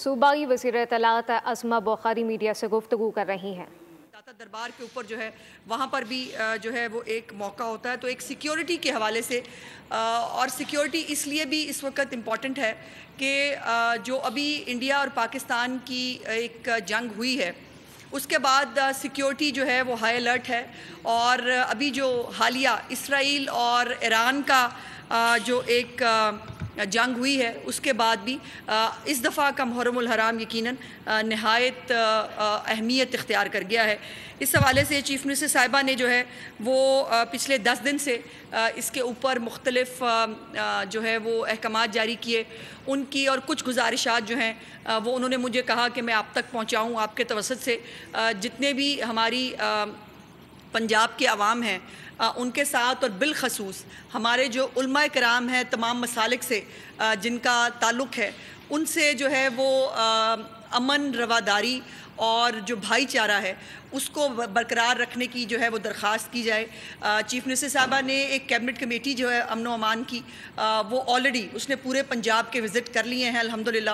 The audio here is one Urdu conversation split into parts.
صوبائی وزیر اطلاعات اسما بخاری میڈیا سے گفتگو کر رہی ہیں۔ دربار کے اوپر جو ہے وہاں پر بھی جو ہے وہ ایک موقع ہوتا ہے، تو ایک سیکیورٹی کے حوالے سے اور سیکیورٹی اس لیے بھی اس وقت امپورٹنٹ ہے کہ جو ابھی انڈیا اور پاکستان کی ایک جنگ ہوئی ہے اس کے بعد سیکیورٹی جو ہے وہ ہائی الرٹ ہے، اور ابھی جو حالیہ اسرائیل اور ایران کا جو ایک جنگ ہوئی ہے اس کے بعد بھی اس دفعہ کا محرم الحرام یقیناً نہایت اہمیت اختیار کر گیا ہے۔ اس حوالے سے چیف منسٹر صاحبہ نے جو ہے وہ پچھلے 10 دن سے اس کے اوپر مختلف جو ہے وہ احکامات جاری کیے، ان کی اور کچھ گزارشات جو ہیں وہ انہوں نے مجھے کہا کہ میں آپ تک پہنچاؤں، آپ کے توسط سے جتنے بھی ہماری پنجاب کے عوام ہیں ان کے ساتھ، اور بالخصوص ہمارے جو علماء کرام ہیں تمام مسالک سے جن کا تعلق ہے، ان سے جو ہے وہ امن، رواداری اور جو بھائی چارہ ہے اس کو برقرار رکھنے کی جو ہے وہ درخواست کی جائے۔ چیف منسٹر صاحبہ نے ایک کیبنٹ کمیٹی جو ہے امن و امان کی، وہ آلریڈی اس نے پورے پنجاب کے وزٹ کر لیے ہیں الحمدللہ،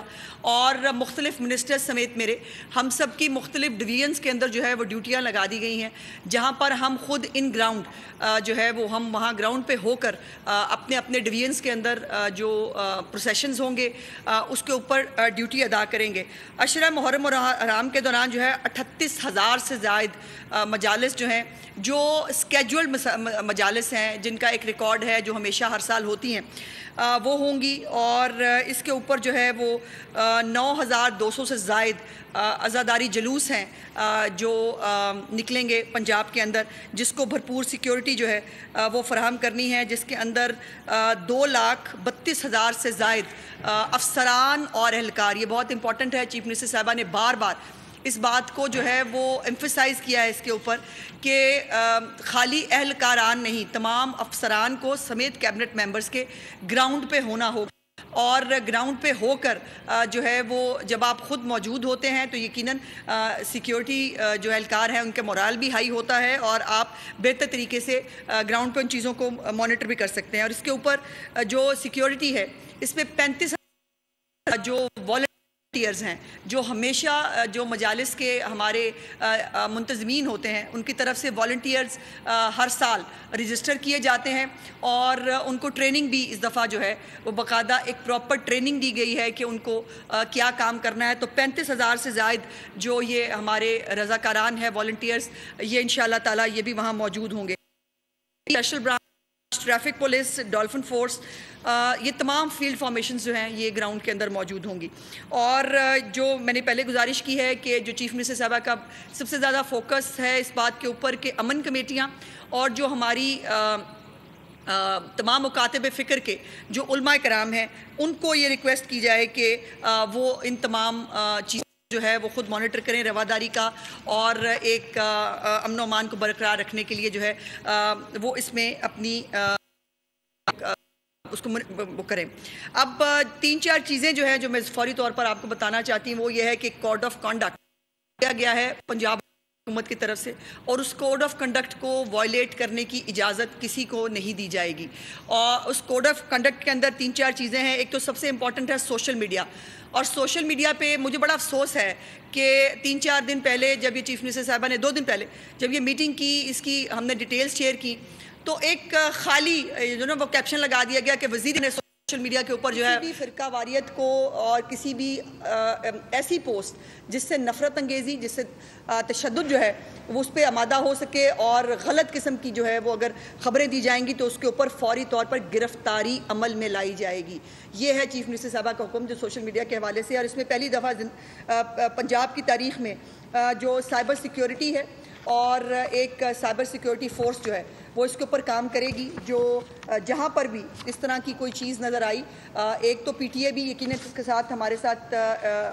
اور مختلف منسٹر سمیت میرے ہم سب کی مختلف ڈویژنز کے اندر جو ہے وہ ڈیوٹیاں لگا دی گئی ہیں، جہاں پر ہم خود ان گراؤنڈ جو ہے وہ ہم وہاں گراؤنڈ پہ ہو کر اپنے اپنے ڈویژنز کے اندر جو پروسیشنز ہوں گے اس کے اوپر ڈیوٹی ادا کریں گے۔ عشرہ محرم الحرام کے دوران جو ہے 38,000 سے زائد مجالس جو ہیں، جو اسکیجولڈ مجالس ہیں جن کا ایک ریکارڈ ہے جو ہمیشہ ہر سال ہوتی ہیں، وہ ہوں گی، اور اس کے اوپر جو ہے وہ 9,200 سے زائد عزاداری جلوس ہیں جو نکلیں گے پنجاب کے اندر، جس کو بھرپور سیکیورٹی جو ہے وہ فراہم کرنی ہے، جس کے اندر 2,32,000 سے زائد افسران اور اہلکار۔ یہ بہت امپورٹنٹ ہے، چیف منسٹر صاحبہ نے بار بار اس بات کو جو ہے وہ ایمفیسائز کیا ہے اس کے اوپر کہ خالی اہلکاران نہیں، تمام افسران کو سمیت کیبنٹ ممبرز کے گراؤنڈ پہ ہونا ہوگا، اور گراؤنڈ پہ ہو کر جو ہے وہ جب آپ خود موجود ہوتے ہیں تو یقیناً سیکیورٹی جو اہلکار ہیں ان کے مورال بھی ہائی ہوتا ہے، اور آپ بہتر طریقے سے گراؤنڈ پہ ان چیزوں کو مانیٹر بھی کر سکتے ہیں۔ اور اس کے اوپر جو سیکیورٹی ہے اس میں 35 جو والنٹیئرز ہیں، جو ہمیشہ جو مجالس کے ہمارے منتظمین ہوتے ہیں ان کی طرف سے والنٹیئرز ہر سال رجسٹر کیے جاتے ہیں، اور ان کو ٹریننگ بھی اس دفعہ جو ہے وہ باقاعدہ ایک پراپر ٹریننگ دی گئی ہے کہ ان کو کیا کام کرنا ہے۔ تو 35,000 سے زائد جو یہ ہمارے رضاکاران ہیں والنٹیئرز، یہ انشاءاللہ تعالیٰ یہ بھی وہاں موجود ہوں گے۔ Special branch, traffic police, dolphin force, یہ تمام فیلڈ فارمیشنز جو ہیں یہ گراؤنڈ کے اندر موجود ہوں گی۔ اور جو میں نے پہلے گزارش کی ہے کہ جو چیف منسٹر صاحبہ کا سب سے زیادہ فوکس ہے اس بات کے اوپر کہ امن کمیٹیاں اور جو ہماری تمام مکاتب فکر کے جو علماء کرام ہیں ان کو یہ ریکویسٹ کی جائے کہ وہ ان تمام چیزیں جو ہے وہ خود مانیٹر کریں، رواداری کا اور ایک امن و امان کو برقرار رکھنے کے لیے جو ہے وہ اس میں اپنی اس کو وہ کریں۔ اب 3-4 چیزیں جو ہیں جو میں فوری طور پر آپ کو بتانا چاہتی ہوں، وہ یہ ہے کہ کوڈ آف کنڈکٹ کیا گیا ہے پنجاب حکومت کی طرف سے، اور اس کوڈ آف کنڈکٹ کو وائلیٹ کرنے کی اجازت کسی کو نہیں دی جائے گی۔ اور اس کوڈ آف کنڈکٹ کے اندر 3-4 چیزیں ہیں۔ ایک تو سب سے امپورٹنٹ ہے سوشل میڈیا، اور سوشل میڈیا پہ مجھے بڑا افسوس ہے کہ 3-4 دن پہلے جب یہ چیف منسٹر صاحبہ نے 2 دن پہلے جب یہ میٹنگ کی، اس کی ہم نے ڈیٹیلز شیئر کی، تو ایک خالی جو نا وہ کیپشن لگا دیا گیا کہ وزیر نے سوشل میڈیا کے اوپر جو ہے کسی بھی فرقہ واریت کو اور کسی بھی ایسی پوسٹ جس سے نفرت انگیزی، جس سے تشدد جو ہے وہ اس پہ آمادہ ہو سکے اور غلط قسم کی جو ہے وہ اگر خبریں دی جائیں گی تو اس کے اوپر فوری طور پر گرفتاری عمل میں لائی جائے گی۔ یہ ہے چیف منسٹر صاحبہ کا حکم جو سوشل میڈیا کے حوالے سے، اور اس میں پہلی دفعہ پنجاب کی تاریخ میں جو سائبر سیکیورٹی ہے اور ایک سائبر سیکیورٹی فورس جو ہے وہ اس کے اوپر کام کرے گی، جو جہاں پر بھی اس طرح کی کوئی چیز نظر آئی، ایک تو پی ٹی اے بھی یقیناً اس کے ساتھ ہمارے ساتھ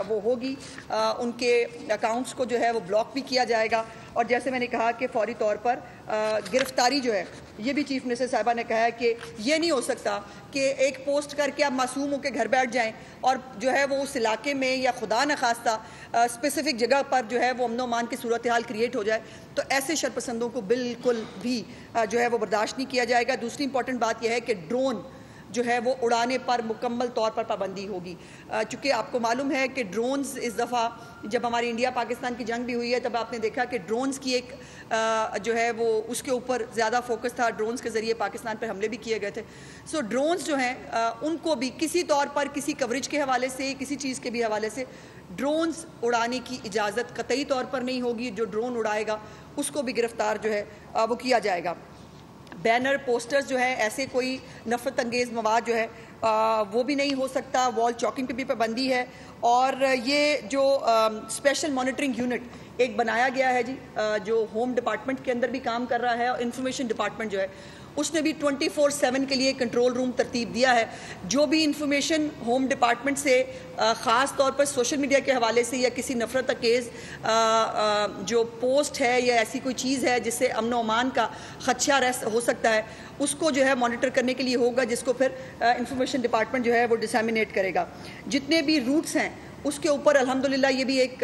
وہ ہوگی، ان کے اکاؤنٹس کو جو ہے وہ بلاک بھی کیا جائے گا، اور جیسے میں نے کہا کہ فوری طور پر گرفتاری جو ہے، یہ بھی چیف منسٹر صاحبہ نے کہا ہے کہ یہ نہیں ہو سکتا کہ ایک پوسٹ کر کے آپ معصوم ہو کے گھر بیٹھ جائیں اور جو ہے وہ اس علاقے میں یا خدا نخواستہ اسپیسیفک جگہ پر جو ہے وہ امن و امان کی صورتحال کریٹ ہو جائے، تو ایسے شرپسندوں کو بالکل بھی جو ہے وہ برداشت نہیں کیا جائے گا۔ دوسری امپورٹنٹ بات یہ ہے کہ جو ہے وہ اڑانے پر مکمل طور پر پابندی ہوگی. چونکہ آپ کو معلوم ہے کہ ڈرونز اس دفعہ جب ہماری انڈیا پاکستان کی جنگ بھی ہوئی ہے تب آپ نے دیکھا کہ ڈرونز کی ایک جو ہے وہ اس کے اوپر زیادہ فوکس تھا. ڈرونز کے ذریعے پاکستان پر حملے بھی کیے گئے تھے. سو ڈرونز جو ہیں ان کو بھی کسی طور پر کسی کوریج کے حوالے سے کسی چیز کے بھی حوالے سے ڈرونز اڑانے کی اجازت قطعی طور پر نہیں ہوگی. جو ڈرون اڑائے گا اس کو بھی گرفتار جو ہے وہ کیا جائے گا. بینر پوسٹرز جو ہے ایسے کوئی نفرت انگیز مواد جو ہے وہ بھی نہیں ہو سکتا. وال چاکنگ پہ بھی پابندی ہے. اور یہ جو اسپیشل مانیٹرنگ یونٹ ایک بنایا گیا ہے جی جو ہوم ڈپارٹمنٹ کے اندر بھی کام کر رہا ہے اور انفارمیشن ڈپارٹمنٹ جو ہے اس نے بھی 24/7 کے لیے کنٹرول روم ترتیب دیا ہے. جو بھی انفارمیشن ہوم ڈپارٹمنٹ سے خاص طور پر سوشل میڈیا کے حوالے سے یا کسی نفرت انگیز جو پوسٹ ہے یا ایسی کوئی چیز ہے جس سے امن و امان کا خدشہ ہو سکتا ہے اس کو جو ہے مانیٹر کرنے کے لیے ہوگا جس کو پھر انفارمیشن ڈپارٹمنٹ جو ہے وہ ڈسیمینیٹ کرے گا. جتنے بھی روٹس ہیں اس کے اوپر الحمدللہ یہ بھی ایک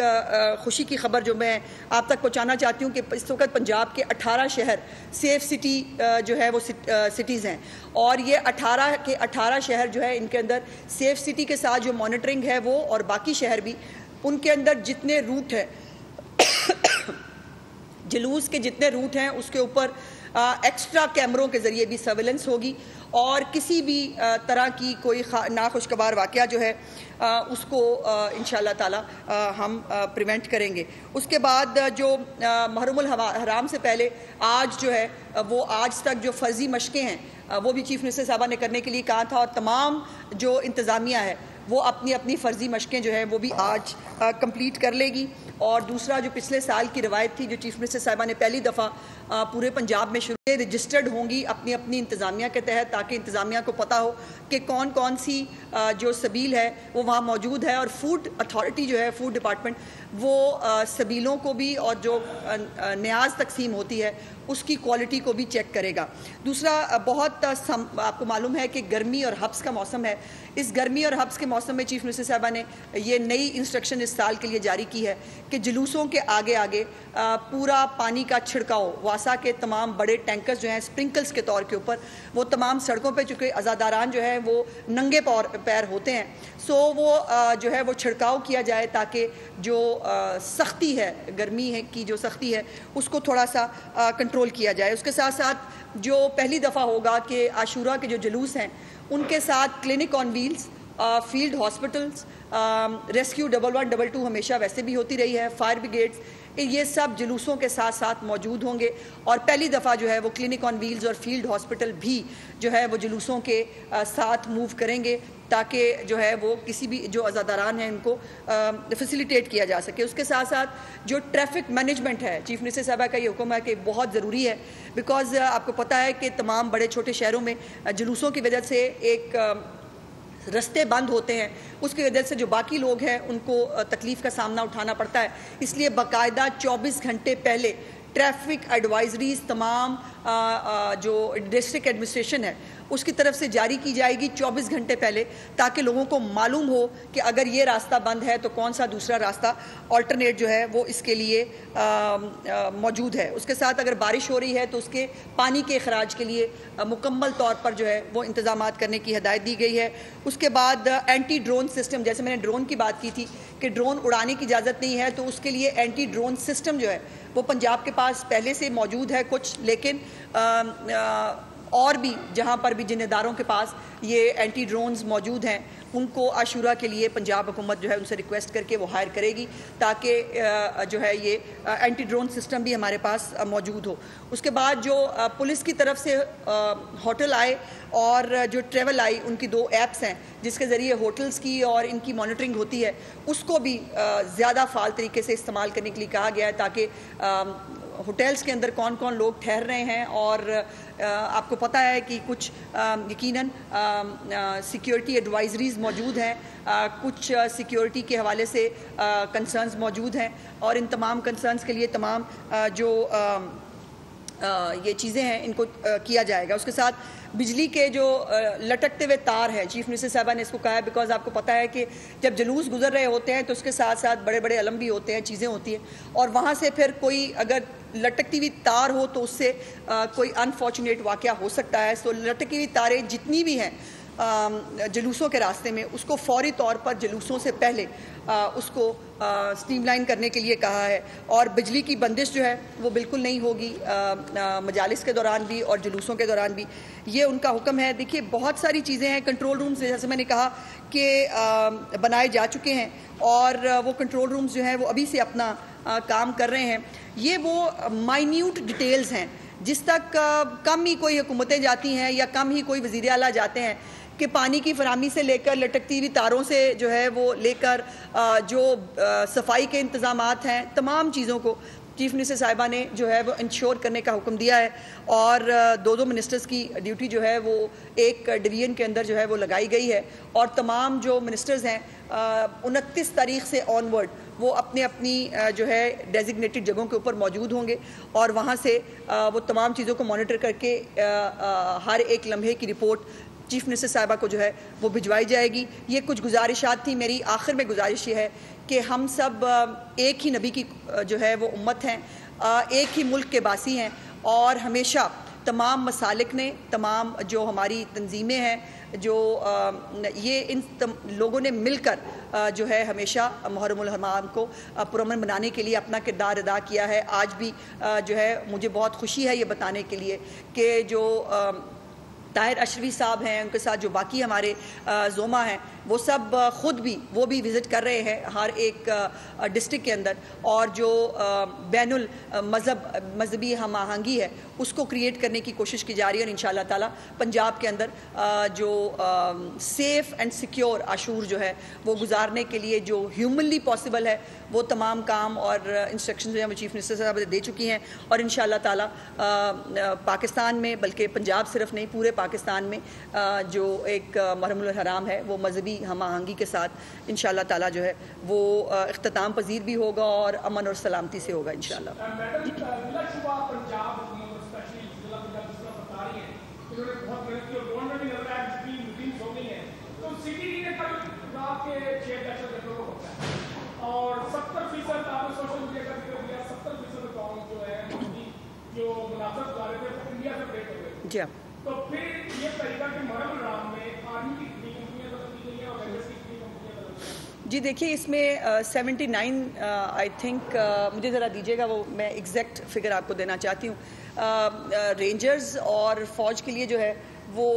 خوشی کی خبر جو میں آپ تک پہنچانا چاہتی ہوں کہ اس وقت پنجاب کے 18 شہر سیف سٹی جو ہے وہ سٹیز ہیں. اور یہ 18 کے 18 شہر جو ہے ان کے اندر سیف سٹی کے ساتھ جو مانیٹرنگ ہے وہ اور باقی شہر بھی ان کے اندر جتنے روٹ ہیں جلوس کے جتنے روٹ ہیں اس کے اوپر ایکسٹرا کیمروں کے ذریعے بھی سرویلنس ہوگی اور کسی بھی طرح کی کوئی ناخوشگوار واقعہ جو ہے اس کو انشاءاللہ تعالی ہم پریونٹ کریں گے. اس کے بعد جو محرم الحرام سے پہلے آج جو ہے وہ آج تک جو فرضی مشقیں ہیں وہ بھی چیف منسٹر صاحبہ نے کرنے کے لیے کہا تھا اور تمام جو انتظامیہ ہے وہ اپنی اپنی فرضی مشقیں جو ہیں وہ بھی آج کمپلیٹ کر لے گی. اور دوسرا جو پچھلے سال کی روایت تھی جو چیف منسٹر صاحبہ نے پہلی دفعہ پورے پنجاب میں شروع رجسٹرڈ ہوں گی اپنی اپنی انتظامیہ کے تحت تاکہ انتظامیہ کو پتہ ہو کہ کون کون سی جو سبیل ہے وہ وہاں موجود ہے. اور فوڈ اتھارٹی جو ہے فوڈ ڈپارٹمنٹ وہ سبیلوں کو بھی اور جو نیاز تقسیم ہوتی ہے اس کی کوالٹی کو بھی چیک کرے گا. دوسرا بہت آپ کو معلوم ہے کہ گرمی اور حبس کا موسم ہے. اس گرمی اور حبس کے موسم میں چیف منسٹر صاحبہ نے یہ نئی انسٹرکشن اس سال کے لیے جاری کی ہے کہ جلوسوں کے آگے آگے پورا پانی کا چھڑکاؤ واسا کے تمام بڑے ٹینکرز جو ہیں سپرنکلز کے طور کے اوپر وہ تمام سڑکوں پہ چونکہ عزاداران جو ہیں وہ ننگے پیر ہوتے ہیں سو وہ جو ہے وہ چھڑکاؤ کیا جائے تاکہ جو سختی ہے گرمی ہے کی جو سختی ہے اس کو تھوڑا سا کنٹرول کیا جائے. اس کے ساتھ ساتھ جو پہلی دفعہ ہوگا کہ عاشورہ کے جو جلوس ہیں ان کے ساتھ کلینک آن ویلز فیلڈ ہاسپٹلز ریسکیو 1112 ہمیشہ ویسے بھی ہوتی رہی ہے فائر بریگیڈز یہ سب جلوسوں کے ساتھ ساتھ موجود ہوں گے. اور پہلی دفعہ جو ہے وہ کلینک آن ویلز اور فیلڈ ہاسپٹل بھی جو ہے وہ جلوسوں کے ساتھ موو کریں گے تاکہ جو ہے وہ کسی بھی جو عزاداران ہیں ان کو فیسیلیٹیٹ کیا جا سکے. اس کے ساتھ ساتھ جو ٹریفک مینجمنٹ ہے چیف منسٹر صاحبہ کا یہ حکم ہے کہ بہت ضروری ہے بیکاز آپ کو پتہ ہے کہ تمام بڑے چھوٹے شہروں میں جلوسوں کی وجہ سے ایک رستے بند ہوتے ہیں اس کی وجہ سے جو باقی لوگ ہیں ان کو تکلیف کا سامنا اٹھانا پڑتا ہے. اس لیے باقاعدہ 24 گھنٹے پہلے ٹریفک ایڈوائزریز تمام جو ڈسٹرکٹ ایڈمنسٹریشن ہے اس کی طرف سے جاری کی جائے گی 24 گھنٹے پہلے تاکہ لوگوں کو معلوم ہو کہ اگر یہ راستہ بند ہے تو کون سا دوسرا راستہ آلٹرنیٹ جو ہے وہ اس کے لیے موجود ہے. اس کے ساتھ اگر بارش ہو رہی ہے تو اس کے پانی کے اخراج کے لیے مکمل طور پر جو ہے وہ انتظامات کرنے کی ہدایت دی گئی ہے. اس کے بعد اینٹی ڈرون سسٹم جیسے میں نے ڈرون کی بات کی تھی کہ ڈرون اڑانے کی اجازت نہیں ہے تو اس کے لیے اینٹی ڈرون سسٹم جو ہے وہ پنجاب کے پاس پہلے سے موجود ہے کچھ لیکن اور بھی جہاں پر بھی جن اداروں کے پاس یہ اینٹی ڈرونز موجود ہیں ان کو عاشورہ کے لیے پنجاب حکومت جو ہے ان سے ریکویسٹ کر کے وہ ہائر کرے گی تاکہ جو ہے یہ اینٹی ڈرون سسٹم بھی ہمارے پاس موجود ہو. اس کے بعد جو پولیس کی طرف سے ہوٹل آئے اور جو ٹریول آئی ان کی 2 ایپس ہیں جس کے ذریعے ہوٹلز کی اور ان کی مانیٹرنگ ہوتی ہے اس کو بھی زیادہ فعال طریقے سے استعمال کرنے کے لیے کہا گیا ہے تاکہ ہوٹلز کے اندر کون کون لوگ ٹھہر رہے ہیں اور آپ کو پتہ ہے کہ کچھ یقیناً سیکیورٹی ایڈوائزریز موجود ہیں کچھ سیکیورٹی کے حوالے سے کنسرنز موجود ہیں اور ان تمام کنسرنز کے لیے تمام جو یہ چیزیں ہیں ان کو کیا جائے گا. اس کے ساتھ بجلی کے جو لٹکتے ہوئے تار ہیں چیف منسٹر صاحبہ نے اس کو کہا ہے بیکاز آپ کو پتہ ہے کہ جب جلوس گزر رہے ہوتے ہیں تو اس کے ساتھ ساتھ بڑے بڑے علم بھی ہوتے ہیں چیزیں ہوتی ہیں اور وہاں سے پھر کوئی اگر لٹکتی ہوئی تار ہو تو اس سے کوئی انفارچونیٹ واقعہ ہو سکتا ہے. سو لٹکی ہوئی تاریں جتنی بھی ہیں جلوسوں کے راستے میں اس کو فوری طور پر جلوسوں سے پہلے اس کو سٹریم لائن کرنے کے لیے کہا ہے، اور بجلی کی بندش جو ہے وہ بالکل نہیں ہوگی مجالس کے دوران بھی اور جلوسوں کے دوران بھی، یہ ان کا حکم ہے۔ دیکھیے بہت ساری چیزیں ہیں، کنٹرول رومز جیسے میں نے کہا کہ بنائے جا چکے ہیں، اور وہ کنٹرول رومز جو ہیں وہ ابھی سے اپنا کام کر رہے ہیں۔ یہ وہ مائنیوٹ ڈیٹیلز ہیں جس تک کم ہی کوئی حکومتیں جاتی ہیں یا کم ہی کوئی وزیر اعلیٰ جاتے ہیں، کہ پانی کی فراہمی سے لے کر لٹکتی ہوئی تاروں سے جو ہے وہ لے کر جو صفائی کے انتظامات ہیں، تمام چیزوں کو چیف منسٹر صاحبہ نے جو ہے وہ انشور کرنے کا حکم دیا ہے، اور دو منسٹرز کی ڈیوٹی جو ہے وہ ایک ڈویژن کے اندر جو ہے وہ لگائی گئی ہے، اور تمام جو منسٹرز ہیں 29 تاریخ سے آن ورڈ وہ اپنی اپنی جو ہے ڈیزگنیٹڈ جگہوں کے اوپر موجود ہوں گے، اور وہاں سے وہ تمام چیزوں کو مانیٹر کر کے ہر ایک لمحے کی رپورٹ چیف منسٹر صاحبہ کو جو ہے وہ بھجوائی جائے گی۔ یہ کچھ گزارشات تھی، میری آخر میں گزارش یہ ہے کہ ہم سب ایک ہی نبی کی جو ہے وہ امت ہیں، ایک ہی ملک کے باسی ہیں، اور ہمیشہ تمام مسالک نے، تمام جو ہماری تنظیمیں ہیں، جو یہ ان لوگوں نے مل کر جو ہے ہمیشہ محرم الحرام کو پرامن بنانے کے لیے اپنا کردار ادا کیا ہے۔ آج بھی جو ہے مجھے بہت خوشی ہے یہ بتانے کے لیے کہ جو طاہر اشرفی صاحب ہیں، ان کے ساتھ جو باقی ہمارے زوما ہیں، وہ سب خود بھی وہ بھی وزٹ کر رہے ہیں ہر ایک ڈسٹرکٹ کے اندر، اور جو بین مذہبی ہم آہنگی ہے اس کو کریٹ کرنے کی کوشش کی جا رہی ہے، اور انشاءاللہ تعالی پنجاب کے اندر جو سیف اینڈ سیکیور عاشور جو ہے وہ گزارنے کے لیے جو ہیومنلی پاسبل ہے وہ تمام کام اور انسٹرکشنز جو ہیں وہ چیف منسٹر صاحب دے چکی ہیں، اور انشاءاللہ تعالی پاکستان میں، بلکہ پنجاب صرف نہیں پورے پاکستان میں جو ایک محرم الحرام ہے وہ مذہبی ہم آہنگی کے ساتھ انشاءاللہ تعالی جو ہے وہ اختتام پذیر بھی ہوگا اور امن اور سلامتی سے ہوگا انشاءاللہ۔ اور 70% آپ نے سوشل میڈیا کا ذکر کیا، 70% اکاؤنٹ جو ہے جو منافعت والے تھے انڈیا سے بریک ہو گئے۔ جی تو پھر یہ طریقہ کہ محرم الحرام میں آرمی کی کتنی کمپنیاں بدل دی گئی ہیں اور ویجس کی کتنی کمپنیاں بدل دی ہیں؟ جی دیکھیے اس میں 79 آئی تھنک مجھے ذرا دیجیے گا، وہ میں ایگزیکٹ فگر آپ کو دینا چاہتی ہوں۔ رینجرز اور فوج کے لیے جو ہے وہ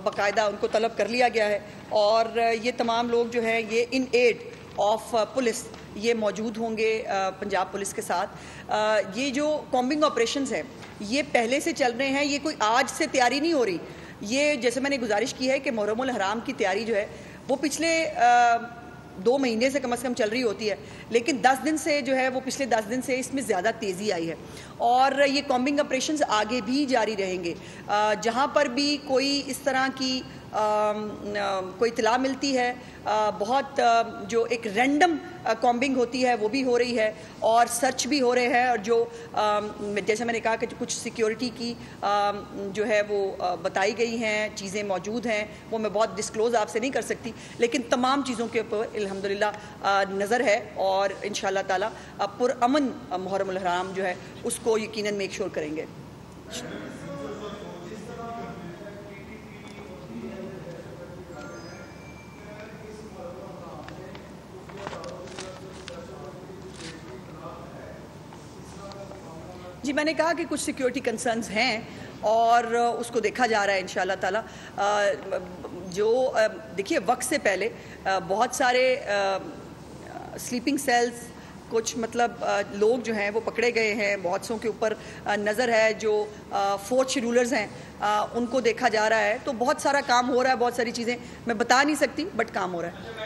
باقاعدہ ان کو طلب کر لیا گیا ہے، اور یہ تمام لوگ جو ہیں یہ ان ایڈ آف پولیس یہ موجود ہوں گے پنجاب پولیس کے ساتھ۔ یہ جو کامبنگ آپریشنز ہیں یہ پہلے سے چل رہے ہیں، یہ کوئی آج سے تیاری نہیں ہو رہی۔ یہ جیسے میں نے گزارش کی ہے کہ محرم الحرام کی تیاری جو ہے وہ پچھلے 2 مہینے سے کم از کم چل رہی ہوتی ہے، لیکن 10 دن سے جو ہے وہ پچھلے 10 دن سے اس میں زیادہ تیزی آئی ہے، اور یہ کامبنگ آپریشنز آگے بھی جاری رہیں گے۔ جہاں پر بھی کوئی اس طرح کی کوئی اطلاع ملتی ہے، بہت جو ایک رینڈم کامبنگ ہوتی ہے وہ بھی ہو رہی ہے، اور سرچ بھی ہو رہے ہیں، اور جو جیسے میں نے کہا کہ کچھ سیکیورٹی کی جو ہے وہ بتائی گئی ہیں چیزیں موجود ہیں، وہ میں بہت ڈسکلوز آپ سے نہیں کر سکتی، لیکن تمام چیزوں کے اوپر الحمدللہ نظر ہے، اور انشاءاللہ تعالی پرامن محرم الحرام جو ہے اس کو یقیناً میک شور کریں گے۔ جی میں نے کہا کہ کچھ سیکیورٹی کنسرنز ہیں اور اس کو دیکھا جا رہا ہے انشاءاللہ تعالی۔ جو دیکھیے وقت سے پہلے بہت سارے سلیپنگ سیلز، کچھ مطلب لوگ جو ہیں وہ پکڑے گئے ہیں، بہت سوں کے اوپر نظر ہے، جو 4 شیڈولرز ہیں ان کو دیکھا جا رہا ہے، تو بہت سارا کام ہو رہا ہے، بہت ساری چیزیں میں بتا نہیں سکتی بٹ کام ہو رہا ہے۔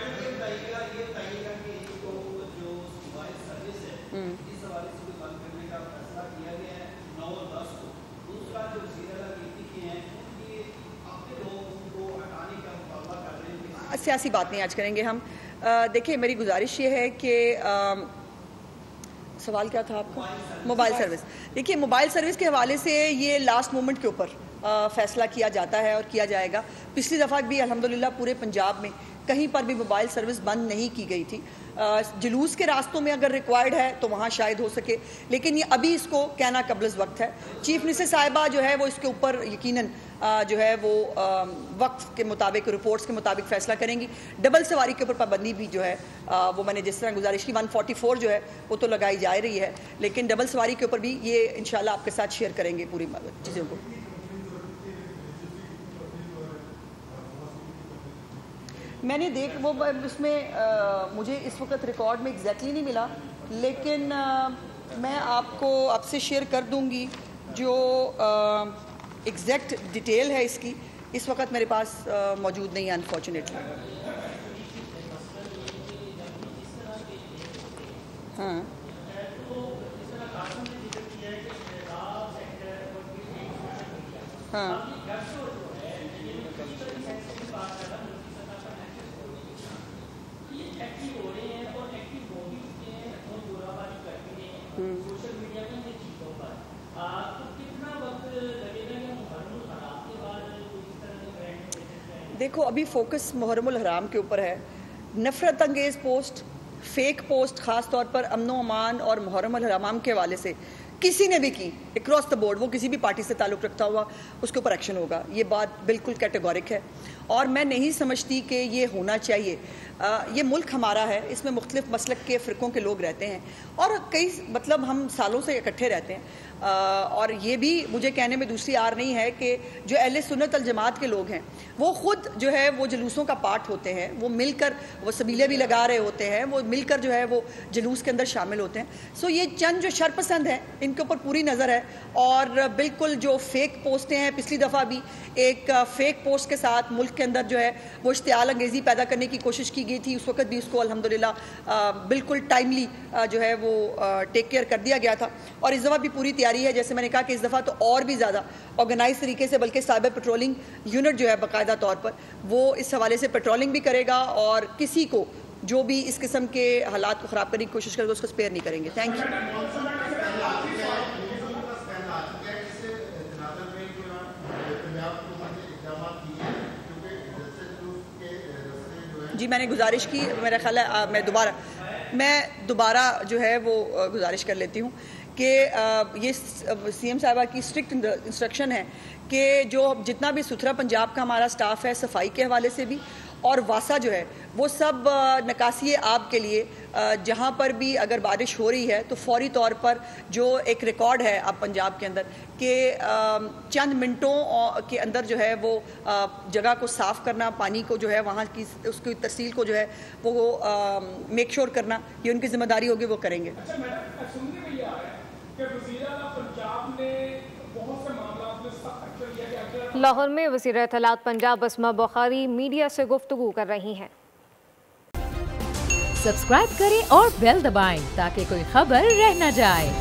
سیاسی بات نہیں آج کریں گے ہم۔ دیکھیں میری گزارش یہ ہے کہ سوال کیا تھا آپ کا؟ Mobile service. دیکھیے موبائل سروس کے حوالے سے یہ لاسٹ مومنٹ کے اوپر فیصلہ کیا جاتا ہے اور کیا جائے گا۔ پچھلی دفعہ بھی الحمدللہ پورے پنجاب میں کہیں پر بھی موبائل سروس بند نہیں کی گئی تھی. جلوس کے راستوں میں اگر ریکوائرڈ ہے تو وہاں شاید ہو سکے, لیکن یہ ابھی اس کو کہنا قبل از وقت ہے. چیف منسٹر صاحبہ جو ہے وہ اس کے اوپر یقیناً جو ہے وہ وقت کے مطابق, رپورٹس کے مطابق فیصلہ کریں گی. ڈبل سواری کے اوپر پابندی بھی جو ہے وہ میں نے جس طرح گزارش کی 144 جو ہے وہ تو لگائی جا رہی ہے, لیکن ڈبل سواری کے اوپر بھی یہ انشاءاللہ آپ کے ساتھ شیئر کریں گے پوری چیزوں کو. میں نے وہ اس میں مجھے اس وقت ریکارڈ میں ایگزیکٹلی نہیں ملا, لیکن میں آپ سے شیئر کر دوں گی جو ایگزیکٹ ڈیٹیل ہے اس کی. اس وقت میرے پاس موجود نہیں ہے انفارچونیٹلی. ہاں ہاں دیکھو ابھی فوکس محرم الحرام کے اوپر ہے. نفرت انگیز پوسٹ, فیک پوسٹ خاص طور پر امن و امان اور محرم الحرام کے حوالے سے کسی نے بھی کی اکراس دا بورڈ, وہ کسی بھی پارٹی سے تعلق رکھتا ہوا, اس کے اوپر ایکشن ہوگا. یہ بات بالکل کیٹیگورک ہے اور میں نہیں سمجھتی کہ یہ ہونا چاہیے. یہ ملک ہمارا ہے, اس میں مختلف مسلک کے فرقوں کے لوگ رہتے ہیں اور کئی ہم سالوں سے اکٹھے رہتے ہیں. اور یہ بھی مجھے کہنے میں دوسری آر نہیں ہے کہ جو اہل سنت الجماعت کے لوگ ہیں وہ خود جو ہے وہ جلوسوں کا پارٹ ہوتے ہیں, وہ مل کر وہ سبیلے بھی لگا رہے ہوتے ہیں, وہ مل کر جو ہے وہ جلوس کے اندر شامل ہوتے ہیں. سو یہ چند جو شرپسند ہیں ان کے اوپر پوری نظر ہے. اور بالکل جو فیک پوسٹیں ہیں, پچھلی دفعہ بھی ایک فیک پوسٹ کے ساتھ ملک کے اندر جو ہے وہ اشتعال انگیزی پیدا کرنے کی کوشش کی گئی تھی, اس وقت بھی اس کو الحمدللہ بالکل ٹائملی جو ہے وہ ٹیک کیئر کر دیا گیا تھا. اور اس دفعہ بھی پوری تیاری ہے, جیسے میں نے کہا کہ اس دفعہ تو اور بھی زیادہ آرگنائز طریقے سے, بلکہ سائبر پیٹرولنگ یونٹ جو ہے باقاعدہ طور پر وہ اس حوالے سے پیٹرولنگ بھی کرے گا, اور کسی کو جو بھی اس قسم کے حالات کو خراب کرنے کی کوشش کرے گا اس کو اسپیئر نہیں کریں گے. Thank you. جی میں نے گزارش کی, میرا خیال ہے میں دوبارہ جو ہے وہ گزارش کر لیتی ہوں کہ یہ سی ایم صاحبہ کی اسٹرکٹ انسٹرکشن ہے کہ جو جتنا بھی ستھرا پنجاب کا ہمارا سٹاف ہے صفائی کے حوالے سے بھی, اور واسا جو ہے وہ سب نکاسی آب کے لیے جہاں پر بھی اگر بارش ہو رہی ہے تو فوری طور پر جو ایک ریکارڈ ہے اب پنجاب کے اندر کہ چند منٹوں کے اندر جو ہے وہ جگہ کو صاف کرنا, پانی کو جو ہے وہاں کی اس کی ترسیل کو جو ہے وہ میک شور کرنا, یہ ان کی ذمہ داری ہوگی, وہ کریں گے. لاہور میں وزیر اطلاعات پنجاب اسما بخاری میڈیا سے گفتگو کر رہی ہیں. سبسکرائب کریں اور بیل دبائیں تاکہ کوئی خبر رہ نہ جائے.